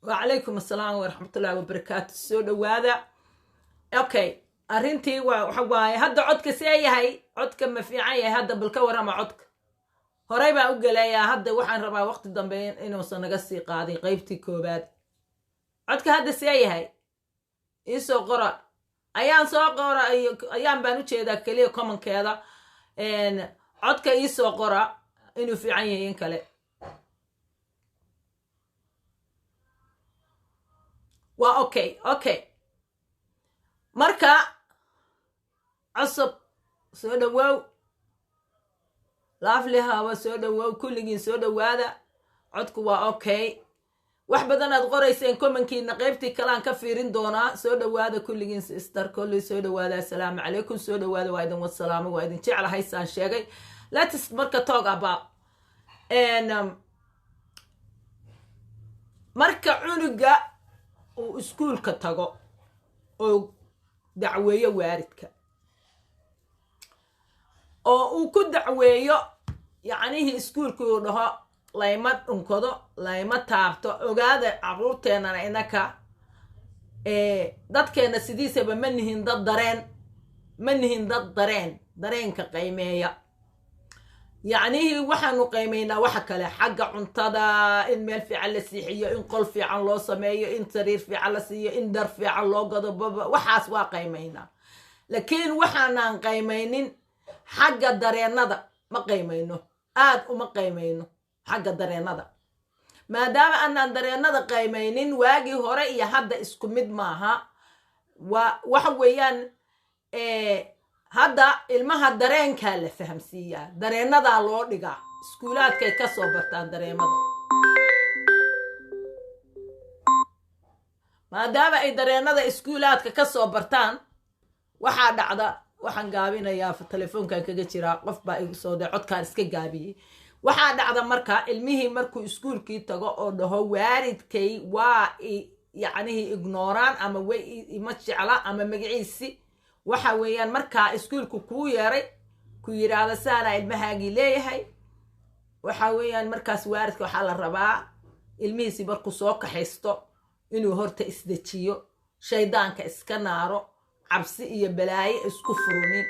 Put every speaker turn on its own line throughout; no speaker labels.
وعليكم السلام ورحمة الله وبركاته سود وهذا اوكي arrintii waxa waaye hadda codka see yahay codka ma fiican yahay hadda bal ka warama codka horey baan u gelayaa hadda waxaan rabaa waqti dambe inuusan naga sii qaadin qaybtii koobaad codka hadda see yahay isoo qora ayaan baan u jeedaa kaliya commonkeeda codka isoo qora inuu fiican yahay in kale waa okay marka cusub soo dhawow laaflihaaba soo dhawow kulligiin soo dhawaada codku waa okay wax badan aad qorayseen commonkiina qaybtii kalaan ka fiirin doonaa soo dhawaada kulligiin sister kulli soo dhawaada assalaamu calaykum soo dhawaada waa idin wassalaamo waa idin jeclahay saan sheegay let's marka talk about marka cunuga uu iskuulka tago oo dacweeyo waaridka oo uu ku dacweeyo yacnihii iskuulkii uu dhaho layma dhunkado layma taabto ogaada carruurteennana inaka dadkeenna sidiisaba ma nihin dad dareenka qiimeeya yacnihii waxaanu qiimaynaa waxa kale xagga cuntada in meel fiican la siixiyo in qol fiican loo sameeyo in sariir fiican la siiyo in dhar fiican loo gado waxaas waa qiimaynaa laakiin waxaanaan qiimaynin xagga dareennada ma qiimayno aad uma qiimayno xagga dareennada maadaama aanaan dareennada qiimaynin waagii hore iyo hadda isku mid maaha waxa weeyaan hadda ilmaha dareenkaa la fahamsiiyaa dareennadaa loo dhigaa iskuulaadkay ka soo bartaan dareemada maadaama ay dareennada iskuulaadka ka soo bartaan waxaa dhacda waxaan gaabinayaa telefoonkan kaga jiraa qof baa igu soo day codkaan iska gaabiyey waxaa dhacda marka ilmihii markuu iskuulkii tago oo dhaho waaridkay waa yacnihii ignooraan ama way ima jecla ama magaciisi waxa weeyaan markaa iskuulku kuu yeeray ku yiraahdo saana ilmahaagii leeyahay waxa weeyaan markaas waaridka waxaa la rabaa ilmihiisi markuu soo kaxaysto inuu horta isdejiyo shaydaanka iska naaro cabsi iyo balaayo isku furunin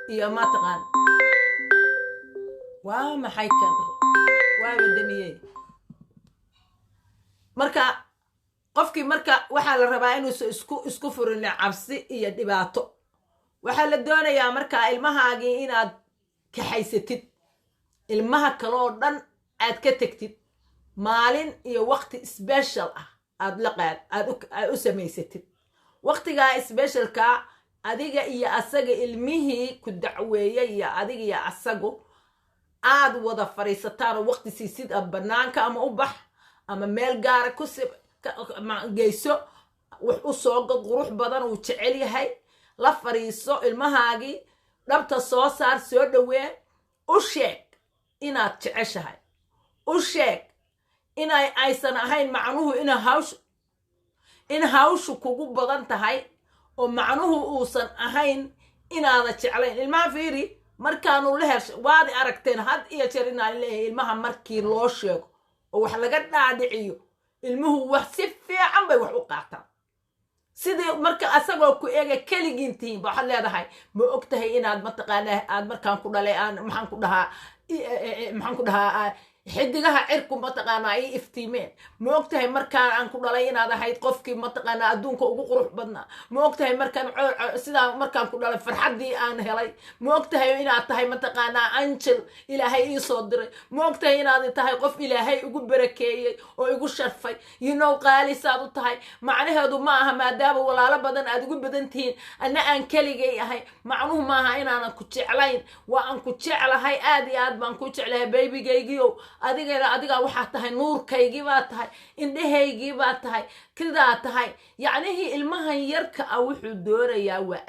iyo mataqaan waa maxay kan waa wadamiyey marka qofkii marka waxaa la rabaa inuusan isku furunin cabsi iyo dhibaato waxaa la doonayaa markaa ilmahaagii inaad kaxaysatid ilmaha kaloo dhan aad ka tegtid maalin iyo waqti special ah aad u samaysatid waqtigaa specialka adiga iyo asaga ilmihii ku dacweeyay iyo adiga iyo asagu aad wada fariisataan oo waqti siisid banaanka ama u bax ama meel gaara ku geyso wax u soo gad qurux badan uu jecel yahay la fariiso ilmahaagii dhabta soo saar soo dhaween u sheeg inaad jeceshahay u sheeg aysan ahayn macnuhu in hawshu kugu badan tahay oo macnuhu uusan ahayn inaada jeclayn ilmaha fiiri markaanu la hesha waad aragteen had iyo jeer inaan leeyahay ilmaha markii loo sheego oo wax laga dhaadhiciyo ilmuhu wax si fiican bay wax u qaataan sidii marka asagoo ku eega keligiintiin ba waxaad leedahay ma og tahay inaad mataqaanaa aad markaan ku dhalay aan maxaan ku dhahaa xidigaha cirku mataqaanaa ay iftiimeen ma og tahay markaan aan ku dhalay inaad ahayd qofkii mataqaanaa adduunka ugu qurux badnaa ma og tahay sidaa markaan ku dhalay farxaddii aan helay ma og tahay inaad tahay mataqaanaa angel ilaahay ii soo diray ma og tahay inaad tahay qof ilaahay ugu barakeeyey oo igu sharfay qaalisaad u tahay macnaheedu ma aha maadaama walaalo badan aad ugu badan tihiin anna aan keligay ahay macnuhu maaha inaanan ku jeclayn waa aan ku jeclahay aad iyo aad baan ku jeclahay baybigaygiiow adiga waxaa tahay nuurkaygii baa tahay indhahaygii baa tahay kidaa tahay yacnihii ilmahan yarka ah wuxuu doonayaa waa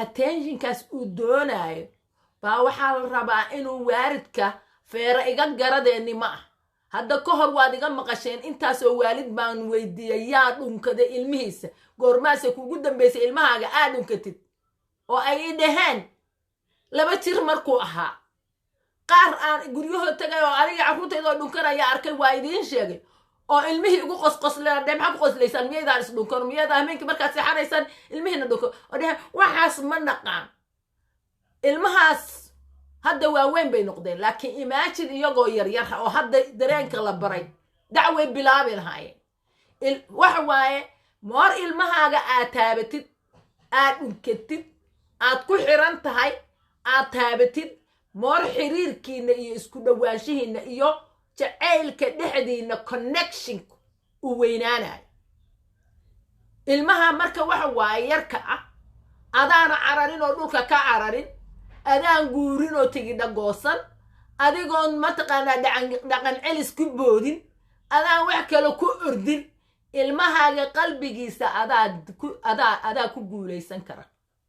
attentionkaas uu doonaayo baa waxaa la rabaa inuu waaridka feera iga garadeeni ma ah hadda ka hor waad iga maqasheen intaasoo waalid baan weydiiyay yaa dhunkada ilmihiisa goormaase kugu dambaysay ilmahaaga aad dhunkatid oo ay i dhaheen 2 jir markuu ahaa qaar aan guryahood tagay oo aniga carruurtayda dhunkanaya arkay waa idiin sheegay oo ilmihii ugu qosqosleen dee maxaa ku qoslaysaan miyaydaan isdhunkan miyadaa hameenkii markaad seexanaysaan ilmihiina dhunko oo dhehe waxaas ma naqaan ilmahaas hadda waaweyn bay noqdeen laakiin imaajin iyagoo yaryar oo hadda dareenka la baray dacway bilaabi lahaayeen waxa waaye moor ilmahaaga aad taabatid aad dhunkatid aad ku xiran tahay aad taabatid moor xiriirkiina iyo isku dhawaanshihiina iyo jacaylka dhexdiina connectionku u weynaanayo ilmaha marka waxa waaye yarka ah adaana cararin oo dhulka ka cararin adaan guurin oo tegi dhagoosan adigoon mataqaanaa dhaqan celis ku boodin adaan wax kale ku ordin ilmahaaga qalbigiisa adaa ku guulaysan kara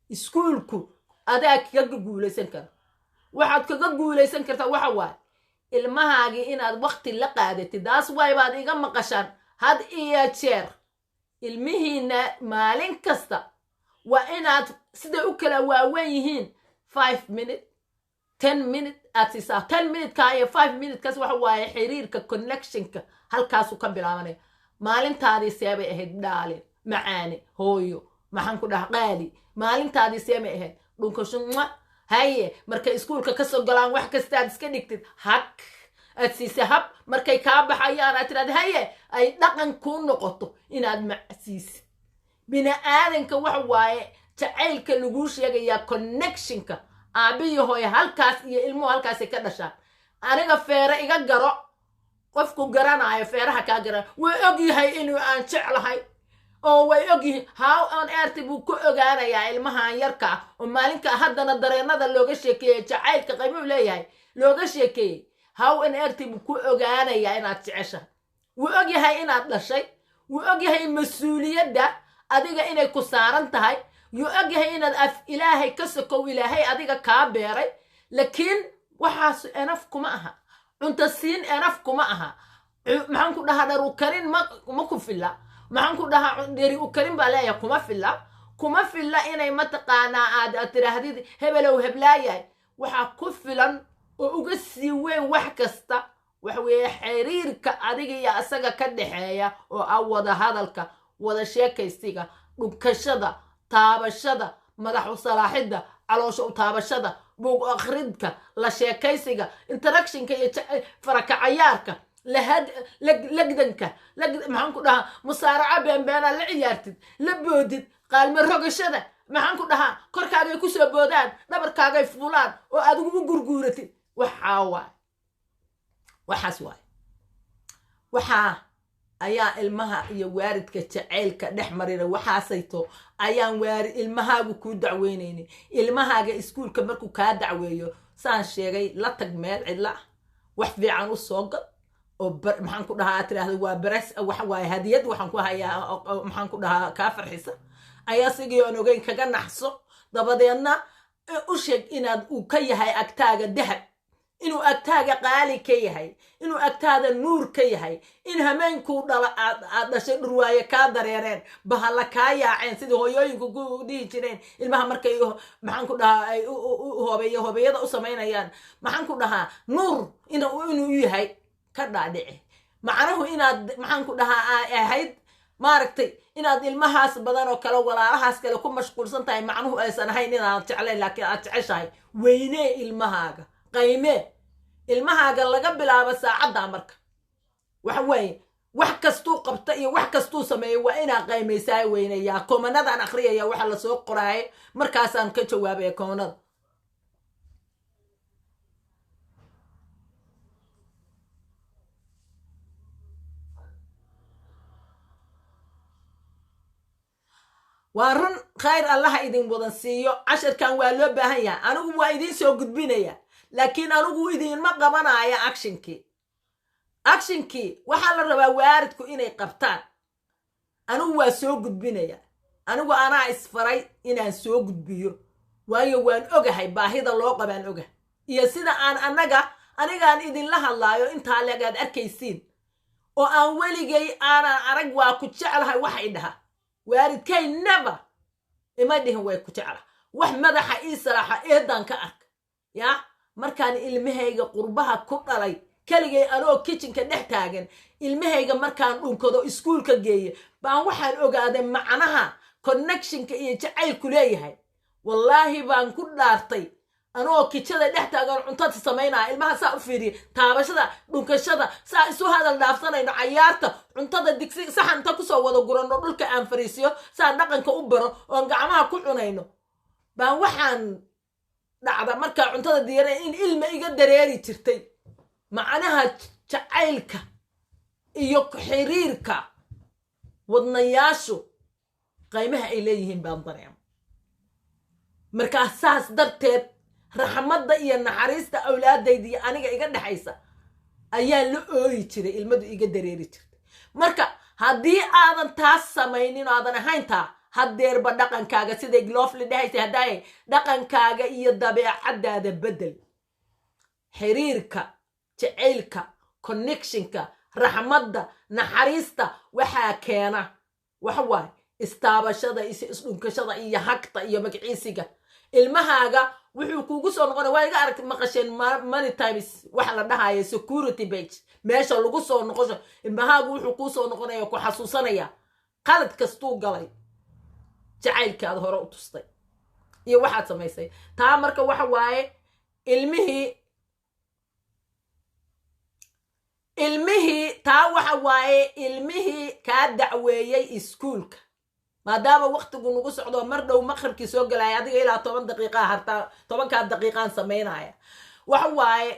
iskuulku adaa kaga guulaysan kara waxaad kaga guulaysan kartaa waxa waaye ilmahaagii inaad waqti la qaadatid daas waay baad iga maqashaan had iyo jeer ilmihiina maalin kasta waa inaad siday u kala waaweyn yihiin 5 minute 10 minute aad siisaa 10 minuteka iyo 5 minutekaas waxa waaye xiriirka connectionka halkaasuu ka bilaabanaya maalintaadii seebay ahayd dhaalin macaane hooyo maxaan ku dhaha qaali maalintaadii seebay ahayd dhunkasho haye markay iskuulka ka soo galaan wax kasta aad iska dhigtid hak aad siisa hab markay kaa baxayaan aad tiraad haye ay dhaqan kuu noqoto inaad macsiisid bini aadanka waxa waaye jacaylka laguu sheegayaa connectionka aabiyo hooyo halkaas iyo ilmuhu halkaasay ka dhashaan aniga feere iga garo qofku garanaayo feeraha kaa garanayo way og yahay inuu aan jeclahay oo way og yihiin how on earth buu ku ogaanayaa ilmahan yarka ah oo maalinka haddana dareenada looga sheekeeyey jacaylka qiimuu leeyahay looga sheekeeyey how on earth buu ku ogaanayaa inaad jeceshahay wuu og yahay inaad dhashay wuu og yahay mas-uuliyadda adiga inay ku saaran tahay yuu og yahay inaad af ilaahay ka sokow ilaahay adiga kaa beeray laakiin waxaas enaf kuma aha cunto siin enaf kuma aha maxaan ku dhahaa dhar u karin ma ku filla maxaan ku dhahaa dheri u karin baa leeyahay kuma filla inay mataqaanaa aad tiraahdid hebelow heblaayahay waxaa ku filan oo uga sii weyn wax kasta waxa weeye xiriirka adiga iyo asaga ka dhexeeya oo ah wada hadalka wada sheekaysiga dhunkashada taabashada madax u salaaxidda caloosha u taabashada buug akhridka la sheekaysiga interactionka iyo farakacayaarka lagdanka maxaan ku dhahaa musaaraca beenbeenaa la ciyaartid la boodid qaalmo rogashada maxaan ku dhahaa korkaagay ku soo boodaan dhabarkaagay fuulaan oo adigu u gurguuratid waxaas waay waxaa ayaa ilmaha iyo waaridka jacaylka dhex marina waxaasayto ayaan ilmahaagu kuu dacweynaynin ilmahaaga iskuulka markuu kaa dacweeyo saan sheegay la tag meel cidla wax fiican u soo gal oo maxaan ku dhahaa tiraahdo waa baras waxa waaye hadiyad waxaan ku hayaa maxaan ku dhahaa kaa farxisa ayaa sigii aan ogeyn kaga naxso dabadeedna u sheeg inaad uu ka yahay agtaaga dahab inuu agtaaga qaali ka yahay inuu agtaada nuur ka yahay in hameenkuu dhala aad dhashay dhurwaaye kaa dareereen bahalla kaa yaaceen sidii hooyooyinku ku dhihi jireen ilmaha markay maxaan ku dhahaa ay hoobeeyada u samaynayaan maxaan ku dhahaa nuur inuu yahay ka dhaadhici macnahu inaad maxaan ku dhahaa ahayd maaragtay inaad ilmahaas badan oo kale walaalahaas kale ku mashquulsan tahay macnuhu aysan ahayn inaad jeclayn laakiin aad jeceshahay weynee ilmahaaga qaymee ilmahaaga laga bilaabo saacadda marka waxa weeye wax kastuu qabta iyo wax kastuu sameeyo waa inaa qaymaysaa weynayaa koomanadaan akhriyaya waxa la soo qoraaye markaasaan ka jawaabaya koomanada waa run khayr allaha idin wadan siiyo casharkan waa loo baahan yahay anigu waa idin soo gudbinaya laakiin anigu idinma qabanaya actionkii waxaa la rabaa waaridku inay qabtaan anigu waa soo gudbinaya anigu anaa isfaray inaan soo gudbiyo waayo waan ogahay baahida loo qabaan ogahay iyo sida anigaan idinla hadlaayo intaa legaad arkaysiin oo aan weligay aanan arag waa ku jeclahay waxay dhaha waaridkay never ima dhihin way ku jecla wax madaxa ii salaaxa eedan ka ark yaa markaan ilmahayga qurbaha ku dhalay kaligay anoo kitchenka dhex taagan ilmahayga markaan dhunkado iskuulka geeye baan waxaan ogaaday macnaha connectionka iyo jacaylku leeyahay wallaahi baan ku dhaartay anoo kitchada dhex taagan cuntada samaynaya ilmaha saa u fiiriye taabashada dhunkashada saa isu hadal dhaafsanayno cayaarta cuntada digsi saxanta kusoo wada gurano dhulka aan fariisiyo saa dhaqanka u baro oon gacmaha ku cunayno baan waxaan dhacda markaa cuntada diyaray in ilma iga dareeri jirtay macnaha jacaylka iyo xiriirka wadnayaashu qaymaha ay leeyihiin baan dareema markaa saas darteed raxmadda iyo naxariista awlaadayda iyo aniga iga dhexaysa ayaa la ooyi jiray ilmadu iga dareeri jirtay marka haddii aadan taas samaynin oo aadan ahayn taa haddeerba dhaqankaaga siday gloofli dhehaysa haddaay dhaqankaaga iyo dabeecadaada bedel xiriirka jacaylka connectionka raxmadda naxariista waxaa keena waxa waaye istaabashada isdhunkashada iyo hagta iyo magaciisiga ilmahaaga wuxuu kuugu soo noqonaya waa iga aragti maqasheen many times waxa la dhahayo security page meesha lagu soo noqosho ilmahaagu wuxuu kuu soo noqonaya ku xasuusanaya qalad kastuu galay jacaylkaad hore u tustay iyo waxaad samaysay taa marka waxa waaye ilmihii kaa dacweeyey iskuulka maadaama waqtigu nagu socdo mar dhow maqribkii soo galaya adiga ilaa 10 daqiiqa hartaa 10 daqiiqaan samaynaya waxa waaye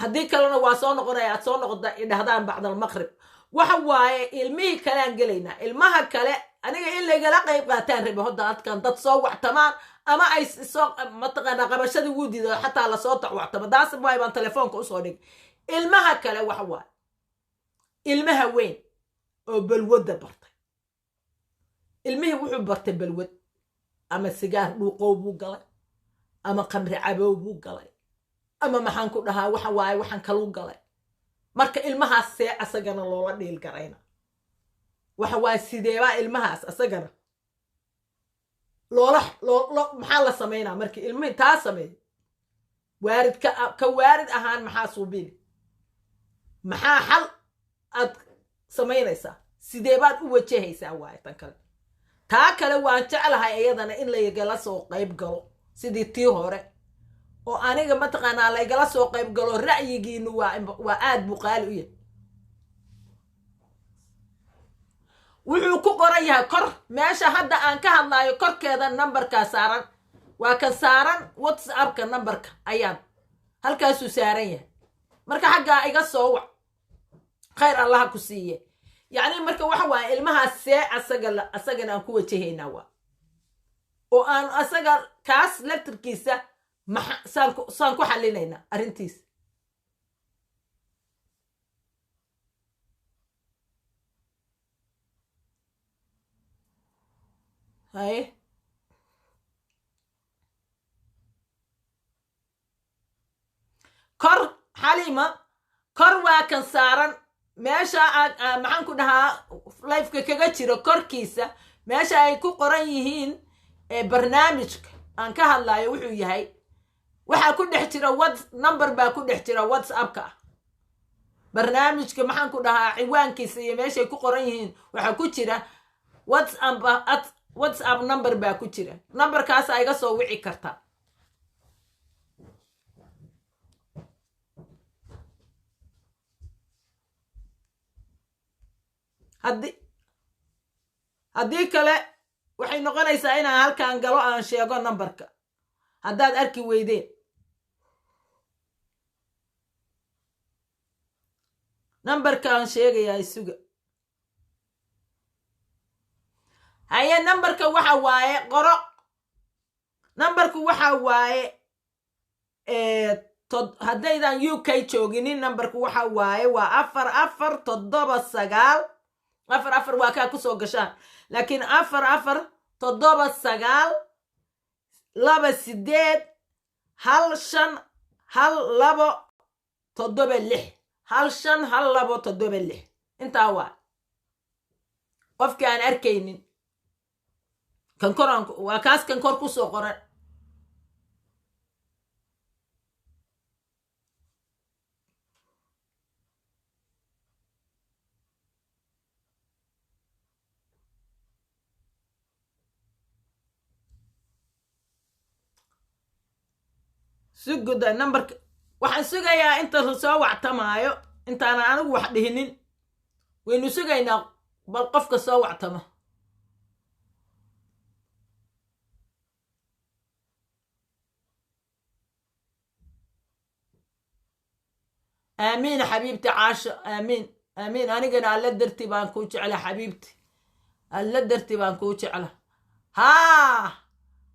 haddii kalena waa soo noqonaya aad soo noqda idhahdaan bacdal maqrib waxa waaye ilmihii kalean gelaynaa ilmaha kale aniga in lagala qayb qaataan rabe hodda adkan dad soo wactamaan ama ay soo mataqaanaa qabashadii wuu diido xataa lasoo tacwactama daas waay baan telefoonka usoo dhig ilmaha kale waxa waaye ilmaha weyn oo balwadda bartay ilmihii wuxuu bartay balwad ama sigaar dhuuqow buu galay ama qamri cabow buu galay ama maxaan ku dhahaa waxa waaye waxaan kalu galay marka ilmahaas see asagana loola dhiil garayna waxa waaye sideebaa ilmahaas asagana maxaa la samaynaa markii ilmihii taa sameey waarid ka waarid ahaan maxaa suubini maxaa xal aad samaynaysaa sideebaad u wajahaysaa waaye tan kale taa kale waan jeclahay iyadana in laygala soo qayb galo sidii tii hore oo aniga mataqaanaa laygala soo qayb galo ra'yigiinu waa aad buu qaali u yahay wuxuu ku qoran yahay kor meesha hadda aan ka hadlaayo korkeeda numberkaa saaran waa kan saaran whatsappka numberka ayaan halkaasuu saaran yahay marka xaggaa iga soo wac khayr allaha ku siiye yacni marka waxa waaye ilmahaas see asagana aan ku wajahaynaa waa oo aan asaga kaas laftirkiisa saan ku xallinaynaa arrintiisa haye kor xalima kor waa kan saaran meesha maxaan ku dhahaa lifeka kaga jiro korkiisa meesha ay ku qoran yihiin barnaamijka aan ka hadlayo wuxuu yahay waxaa ku dhex jira number baa ku dhex jira whatsappka barnaamijka maxaan ku dhahaa ciwaankiisa iyo meeshay ku qoran yihiin waxaa ku jira whatsapp number baa ku jira numberkaasa iga soo wici karta haddii kale waxay noqonaysaa inaan halkaan galo aan sheego numberka haddaad arki weydeen numberkaan sheegayaa isuga haye numberka waxa waaye qoro numberku waxa waaye haddaydan UK jooginin numberku waxa waaye waa 4479 4 waa kaa kusoo gashaan laakiin 4479 28 15 12 76 15 12 76 intaa waa qofkii aan arkaynin kan koran waa kaas kan kor kusoo qoran suguda numberka waxaan sugayaa inta la soo wactamaayo intaana anigu wax dhihinin waynu sugaynaa bal qofka soo wactama آمين حبيبتي عاشا آمين آمين أنا قنا على درتي بانكوش على حبيبتي على درتي بانكوش على ها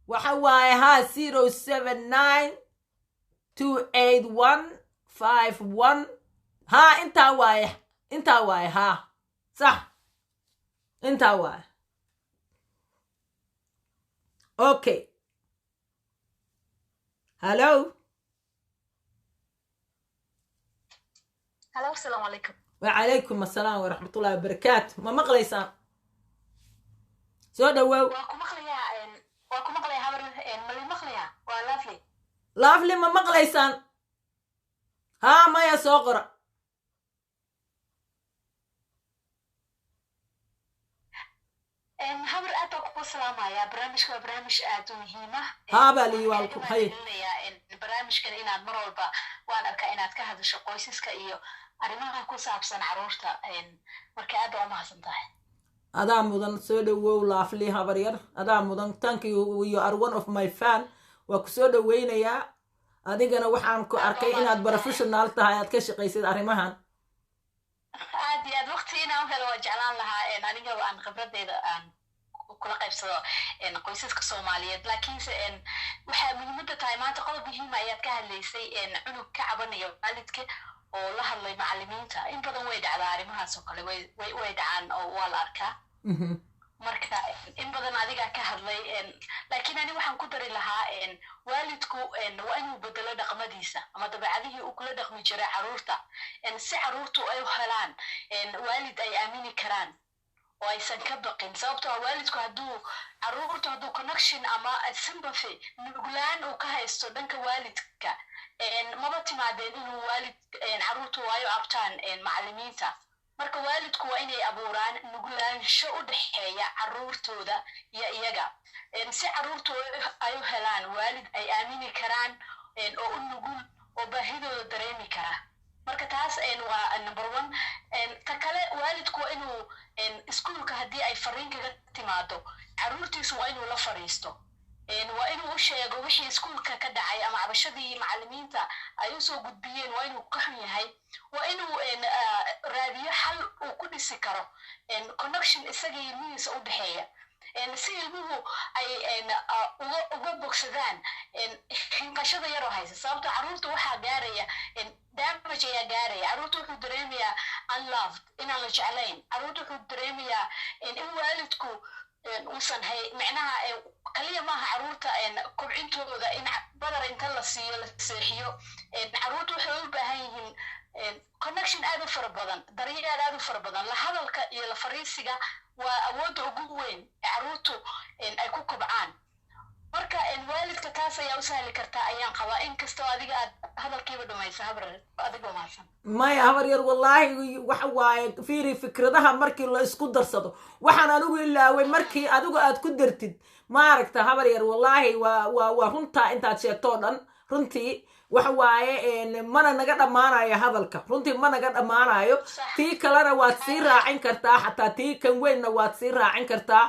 وحواي ها 079 281 51 ها انت واي ها صح انت واي اوكي هلو
هلا والسلام عليكم.
وعليكم السلام ورحمة الله وبركاته. ما مقليسان سو دواو
واكو مقليا هبر ملي مقليا ولافلي
لافلي ما مقليسان ها ما يا سوقرا
هبر أتوقع بسلامة يا برامج آدو مهمة.
ها بالي والكم هاي
برامج كان إنا مرة وأنا كائنات كهذا شقويسيس كأيو arrimaha ku saabsan caruurta marka aad u mahadsantahay
adaa mudan soo dhawow laafli habar yar adaa mudan thank you are one of my fan waa ku soo dhaweynayaa adigana waxaan ku arkay inaad professional tahay aad ka shaqaysid arrimahan
aad iyo aad waqti inaan helo waa jeclaan lahaa aniga aan khibradeyda aan kula qaybsado qoysaska Soomaaliyeed laakiinse waxaa muhiimada tahay maanta qodob muhiim ah ayaad ka hadlaysay cunug ka cabanaya waalidka oo la hadlay macallimiinta in badan way dhacdaa arrimahaas oo kale way dhacaan oo waa la arkaa marka in badan adiga ka hadlay laakiin ani waxaan ku dari lahaa waalidku waa inuu bedelo dhaqmadiisa ama dabeecadihii uu kula dhaqmi jiray caruurta si caruurtu ay u helaan waalid ay aamini karaan oo aysan ka baqin sababtoo ah waalidku hadduu connection ama sympathy nuglaan uu ka haysto dhanka waalidka maba timaadeen inuu waalid caruurtu waayo abtaan macallimiinta marka waalidku waa inay abuuraan nuglaansho u dhexeeya caruurtooda iyo iyaga si caruurtu ay u helaan waalid ay aamini karaan oo u nugul oo baahidooda dareemi kara marka taas waa number 1 ta kale waalidku waa inuu iskuulka haddii ay fariin kaga timaado caruurtiisu waa inuu la fariisto waa inuu u sheego wixii iskuulka ka dhacay ama cabashadii macallimiinta ay u soo gudbiyeen waa inuu ka xun yahay waa inuu raadiyo xal uu ku dhisi karo connection isagii ilmihiisa u dhexeeya si ilmuhu ay uga bogsadaan hinqashada yaroo haysa sababto caruurta waxaa gaaraya damage ayaa gaaraya caruurta wuxuu dareemayaa unloved inaan la jeclayn caruurta wuxuu dareemayaa in waalidku uusan micnaha kaliya maaha caruurta kobcintooda in badar inta la siiyo la seexiyo caruurta waxay u baahan yihiin connection aad u fara badan daryeel aad u fara badan la hadalka iyo la fariisiga waa awoodda ugu weyn ee caruurtu ay ku kobcaan marka waalidka taas ayaa u sahli kartaa ayaan qabaa inkastoo adiga aad hadalkiiba dhamaysa habar adiga maasan
maya habar yar wallaahi waxa waaye fiiri fikradaha markii la isku darsado waxaan anigu ilaaway markii adigu aad ku dartid maaragta habar yar wallaahi waa runtaa intaad sheegtoo dhan runtii waxa waaye mana naga dhammaanayo hadalka runtii ma naga dhammaanayo tii kalena waad sii raacin kartaa xataa tii kan weynna waad sii raacin kartaa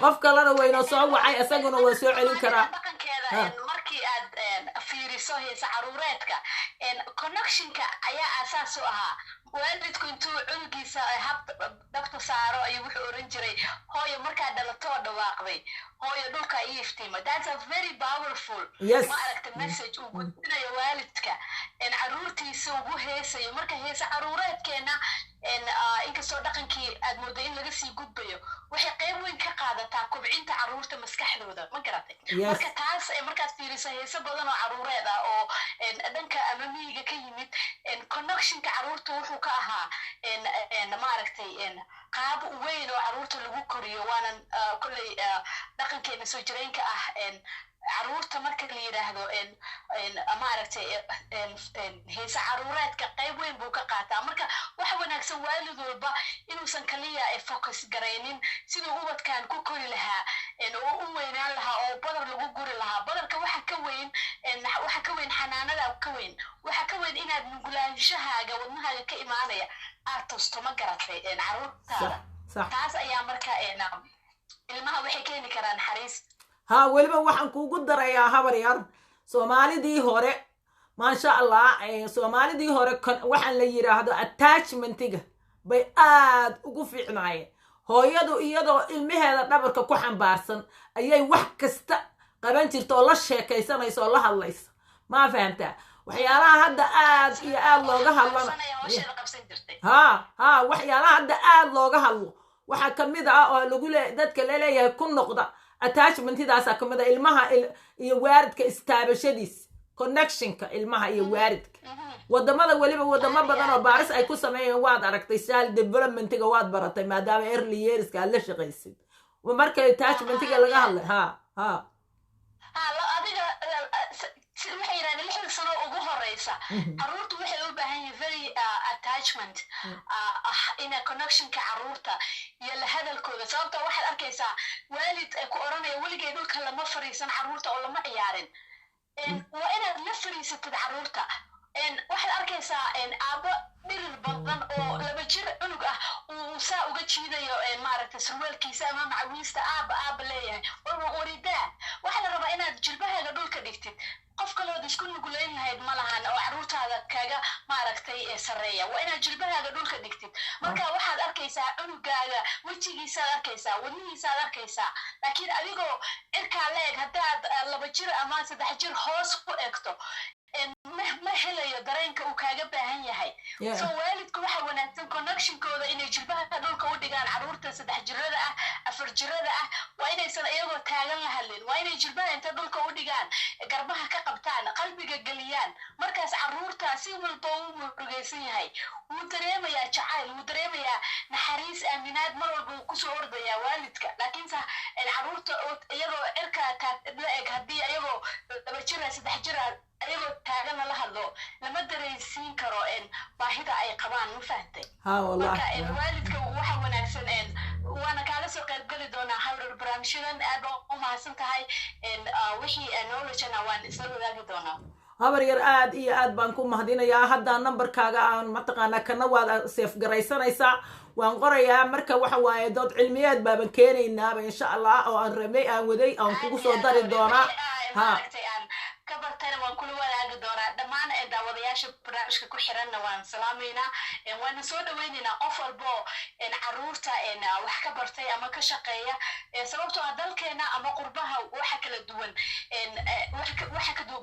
qof kalena wayna soo wacay isaguna waa soo celin karaa
markii aad fiiriso heesa caruureedka connectionka ayaa aasaas u ahaa waalidku intuu cunugiisa dabta saaro ayuu wuxuu oran jiray hooyo markaa dhalatoo dhawaaqday hooyo dhulka ii iftiima that's a very powerful ma aragta message uu gudbinayo waalidka caruurtiisa ugu heesayo marka heesa caruureedkeena inkastoo dhaqankii aad moodo in laga sii gudbayo waxay qayb weyn ka qaadataa kobcinta caruurta maskaxdooda ma garatay marka taas markaad fiiriso heesa badan oo caruureed ah oo dhanka ama miyiga ka yimid connectionka caruurta wuxuu ka ahaa maaragtay qaab weyn oo caruurta lagu koriyo waanan kolley dhaqankeena soo jireenka ah caruurta marka la yiraahdo maaragtay heesa caruureedka qayb weyn buu ka qaataa marka waxa wanaagsan waalid walba inuusan kaliya focus garaynin siduu ubadkan ku kori lahaa oo u weynaan lahaa oo badar lagu guri lahaa badarka waxa ka weyn xanaanada ka weyn waxa ka weyn inaad nugulaanshahaaga wadnahaaga ka imaanaya aad tosto ma garatay caruurtaada taas ayaa marka ilmaha waxay keeni karaan naxariis
ها weliba waxaan kuugu darayaa habar yar soomaalidii hore maasha allah soomaalidii hore waxaan la yiraahdo attachmentiga bay aad ugu fiicnaayeen hooyadu iyadoo ilmaheeda dhabarka ku xambaarsan ayay wax kasta qaban jirta oo la sheekaysanaysa oo la hadlaysa ma fahamtaa waxyaalaha hadda aad iyo aad looga hadlana ha waxyaalaha hadda aad looga hadlo waxa kamid ah oo lagu dadka la leeyahay ku noqda attachmentidaas ka mid ah ilmaha iyo waaridka istaabashadiis connectionka ilmaha iyo waaridka wadamada waliba wadamo badan oo baaris ay ku sameeyeen waad aragtay child developmentiga waad baratay maadaama early yearska aad la shaqaysid marka attachmentiga laga hadlay
adiga waxay yiraahdeen 6 sano ugu horeysa caruurtu waxay u baahan yihiin very attachment ina connectionka caruurta iyo la hadalkooda sababtoo waxaad arkaysaa waalid ay ku oranaya weligay dhulka lama fariisan caruurta oo lama ciyaarin waa inaad la fariisatid caruurta waxaad arkaysaa aabo dhirir badan oo 2 jir cunug ah uu saa uga jiidayo maaragtay surwaalkiisa ama macawiista aaba leeyahay waridaa waxaa la rabaa inaad jilbahaaga dhulka dhigtid qof kalood isku nugulayn lahayd ma lahan oo caruurtaada kaga maaragtay sareeya waa inaad jilbahaaga dhulka dhigtid marka waxaad arkaysaa cunugaaga wejigiisaad arkaysaa wadnihiisaad arkaysaa laakiin adigoo cirkaa leeg haddaad 2 jir ama 3 jir hoos ku egto ma helayo dareenka uu kaaga baahan yahay so waalidku waxa wanaagsan connectionkooda inay jilbaha dhulka u dhigaan caruurta 3 jirada ah 4 jirada ah waa inaysan iyagoo taagan la hadlin waa inay jilbaha inta dhulka u dhigaan garbaha ka qabtaan qalbiga geliyaan markaas caruurta si walba uu murugaysan yahay wuu dareemayaa jacayl wuu dareemayaa naxariis aaminaad mar walba uu kusoo ordayaa waalidka laakiinse caruurta iyagoo cirka la eg haddii iyagoo 2 jir 3 jir ayagoo taagana la hadlo lama dareensiin karo baahida ay qabaan ma fahantay marka waalidka waxa wanaagsan waana kaala soo qaybgeli doonaa hawrar barnaamijyadan aad u mahadsan tahay wixii knowledge-na waan isla wadaagi doonaa
habar yar aad iyo aad baan ku mahadinayaa hadda numberkaaga aan mataqaanaa kana waad seef garaysanaysaa waan qorayaa marka waxa waaye dood cilmiyeed baaban keenaynaaba insha allah oo aan rabnay aan waday aan kugu soo dari doonaa
kabartana waan kula wadaagi doonaa dhammaan daawadayaasha barnaamijka ku xiranna waan salaameynaa waana soo dhaweynaynaa qof walbo caruurta wax ka bartay ama ka shaqeeya sababtoo ah dalkeena ama qurbaha waxa kala duwan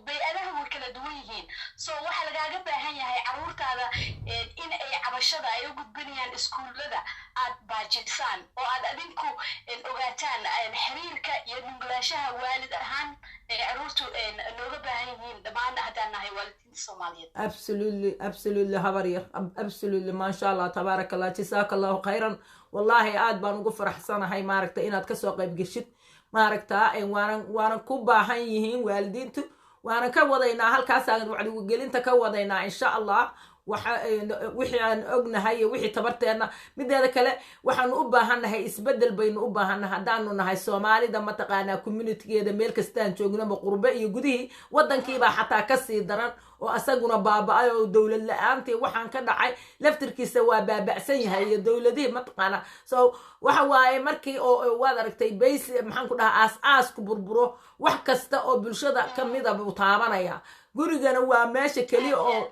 bay-adaha way kala duwan yihiin so waxa lagaaga baahan yahay caruurtaada in ay cabashada ay u gudbinayaan iskuullada aad baajisaan oo aad adinku ogaataan xiriirka iyo nugulaashaha waalid ahaan caruurtu nooga baahan yihiin dhammaan haddaan nahay waalidiinta soomaaliyeed
absolutely habar yar absolutely maasha allah tabaaraka allah jazaaka allahu khayran wallahi aad baan ugu faraxsanahay maaragta inaad kasoo qayb geshid maaragta waanan ku baahan yihiin waalidiintu waanan ka wadaynaa halkaasaan wacdigelinta ka wadaynaa insha allah wixii aan ognahay iyo wixii tabarteena mideeda kale waxaanu u baahannahay isbedel baynu u baahannahay haddaanu nahay soomaalida mataqaanaa communitygeeda meel kastaan joognaba qurbe iyo gudihii waddankiibaa xataa kasii daran oo asaguna baaba-ay oo dowlad la-aantii waxaan ka dhacay laftirkiisa waa baaba'san yahay iyo dowladihii mataqaanaa so waxa waaye markii oo waad aragtay bays maxaan ku dhahaa aas-aasku burburo wax kasta oo bulshada kamida buu taabanaya gurigana waa meesha keliya oo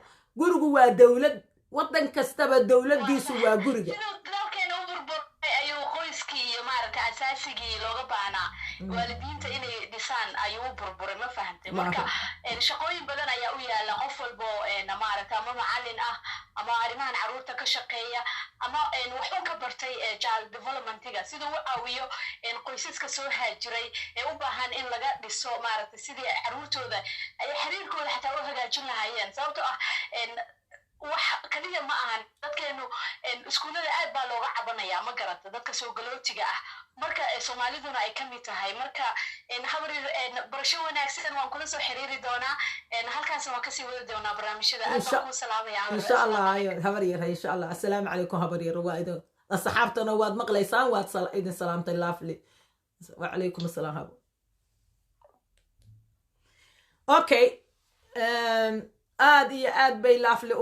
gurigu waa dawlad waddan kastaba dawladdiisu waa guriga
dalkeena u burburay ayuu qoyskii iyo maaragta asaasigii looga baahnaa waalidiinta inay dhisaan ayuu u burburay ma fahantay marka shaqooyin badan ayaa u yaala qof walbo maaragta ama macallin ah ama arrimahan caruurta ka shaqeeya ama waxuu ka bartay child developmentiga siduu u caawiyo qoysaska soo haajiray ee u baahan in laga dhiso maaragta sidii caruurtooda ay xiriirkooda xataa u hagaajin lahaayeen sababtoo ah wax kaliya ma ahan dadkeenu iskuullada aad baa looga cabanaya ma garata dadka soo galootiga ah marka soomaaliduna ay ka mid tahay marka habar barasho wanaagsan waan kula soo xiriiri doonaa halkaas waan kasii wada doonaa barnaamijyada aad baan ku salaamaya
insha allah habar yar insha allah assalaamu calaykum habar yar waa idin asxaabtana waad maqlaysaan waad idin salaamtay laafli وعليكم السلام هابو. اوكي aad iyo aad bay laafle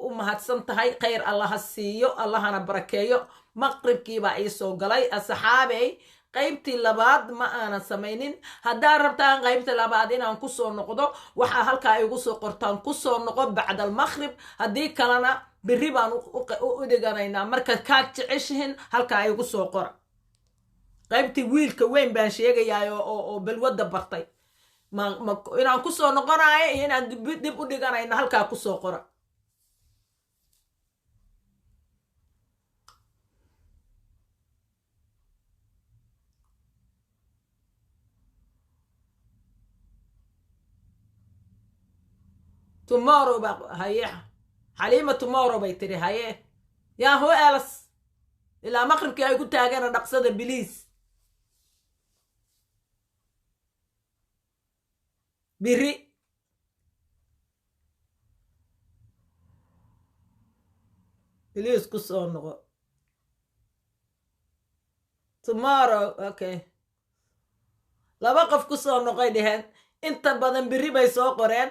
u mahadsan tahay khayr allaha siiyo allahana barakeeyo maqribkii baa ii soo galay asxaabey qaybtii labaad ma aanan samaynin haddaa rabtaan qaybta labaad inaan kusoo noqdo waxaa halkaa igu soo qortaan kusoo noqo bacda almaqrib haddii kalena berri baan u dhiganaynaa marka kaad jeceshihin halkaa igu soo qora qaybtii wiilka weyn baan sheegayaa oo balwadda bartay inaan kusoo noqonayo iyo inaan dib u dhiganayno halkaa kusoo qora tomorrow ba haye xaliima tomorrow bay tiri haye yaa who else ilaa maqribkii ay ku taagana dhaqsada biliis biri biliis ku soo noqo tomorrow okay laba qof ku soo noqoy dheheen inta badan biri bay soo qoreen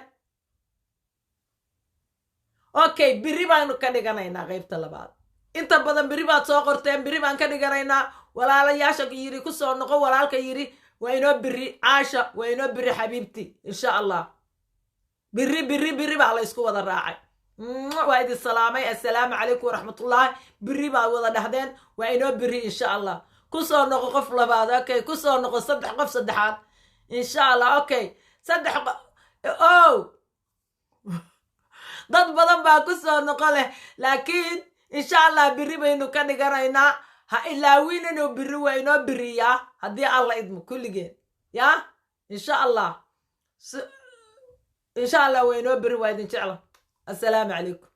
okay biri baanu ka dhiganaynaa qaybta labaad inta badan biri baad soo qorteen biri baan ka dhiganaynaa walaalayaasha yiri ku soo noqo walaalka yiri وينو بري عاشا وينو بري حبيبتي إن شاء الله بري بقى الله يسكو وضا الراعي وايد السلام عليكم ورحمة الله بري بقى وضا نهدين وينو بري إن شاء الله كسو نقو قفلة بعد أوكي كسو نقو صدح قف صدحات إن شاء الله أوكي صدح أوه ضد بدن بقى كسو نقوله لكن إن شاء الله بري بينو كان يقرأينا ha ilaawin inuu biri waa inoo biriyaa haddii alla idmo kulligeen ya insha allah waa inoo biri waa idin jecla assalaamu calaykum